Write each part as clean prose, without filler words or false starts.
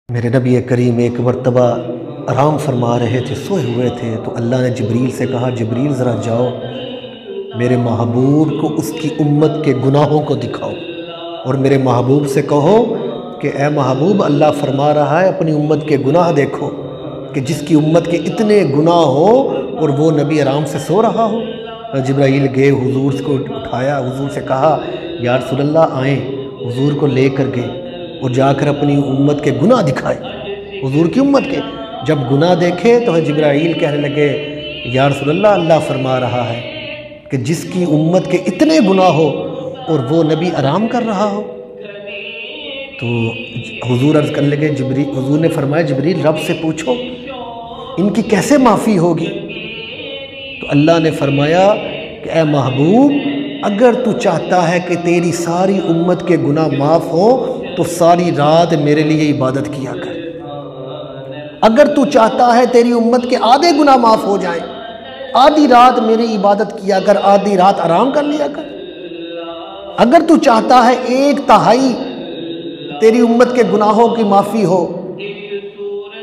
मेरे नबी करीम एक मरतबा आराम फरमा रहे थे, सोए हुए थे, तो अल्लाह ने जिब्रील से कहा, जिब्रील ज़रा जाओ मेरे महबूब को उसकी उम्मत के गुनाहों को दिखाओ और मेरे महबूब से कहो कि ए महबूब, अल्लाह फरमा रहा है अपनी उम्मत के गुनाह देखो कि जिसकी उम्मत के इतने गुनाह हो और वो नबी आराम से सो रहा हो। जिब्राईल गए, हुजूर को उठाया, हुजूर से कहा या रसूलल्लाह आए, हुजूर को लेकर गए और जाकर अपनी उम्मत के गुनाह दिखाए। हुजूर की उम्मत के जब गुनाह देखे तो जिब्राईल कहने लगे, या रसूलल्लाह, अल्लाह फरमा रहा है कि जिसकी उम्मत के इतने गुनाह हो और वो नबी आराम कर रहा हो। तो हुजूर अर्ज़ करने लगे, हुजूर ने फरमाया, जिब्रील रब से पूछो इनकी कैसे माफ़ी होगी। तो अल्लाह ने फरमाया कि ए महबूब, अगर तू चाहता है कि तेरी सारी उम्मत के गुनाह माफ़ हो तो सारी रात मेरे लिए इबादत किया कर। अगर तू चाहता है तेरी उम्मत के आधे गुनाह माफ़ हो जाएं, आधी रात मेरी इबादत किया कर, आधी रात आराम कर लिया कर। अगर तू चाहता है 1/3 तेरी उम्मत के गुनाहों की माफ़ी हो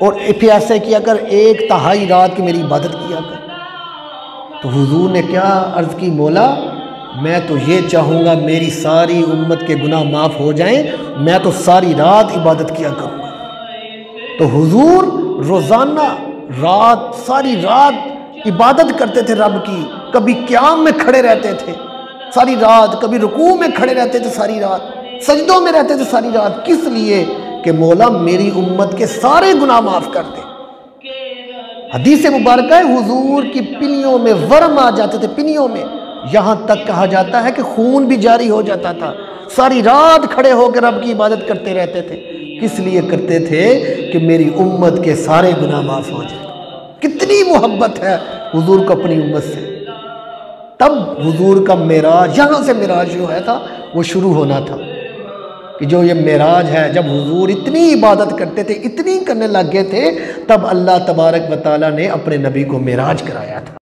और फिर ऐसे किया कर 1/3 रात की मेरी इबादत किया कर। तो हुजूर ने क्या अर्ज़ की, मौला मैं तो ये चाहूँगा मेरी सारी उम्मत के गुनाह माफ़ हो जाएं, मैं तो सारी रात इबादत किया करूँगा। तो हुजूर रोज़ाना रात सारी रात इबादत करते थे रब की। कभी क़याम में खड़े रहते थे सारी रात, कभी रुकू में खड़े रहते थे सारी रात, सजदों में रहते थे सारी रात। किस लिए? कि मौला मेरी उम्मत के सारे गुनाह माफ़ कर दे। हदीस मुबारक है, हुजूर की पिनियों में वर्म आ जाते थे, पिनियों में, यहाँ तक कहा जाता है कि खून भी जारी हो जाता था। सारी रात खड़े होकर रब की इबादत करते रहते थे। किस लिए करते थे? कि मेरी उम्मत के सारे गुनाह माफ़ हो जाए। कितनी मोहब्बत है हुजूर को अपनी उम्मत से। तब हुजूर का मेराज, यहाँ से मेराज जो है था वो शुरू होना था कि जो ये मेराज है, जब हुजूर इतनी इबादत करते थे, इतनी करने लग गए थे, तब अल्लाह तबारक व तआला ने अपने नबी को मेराज कराया था।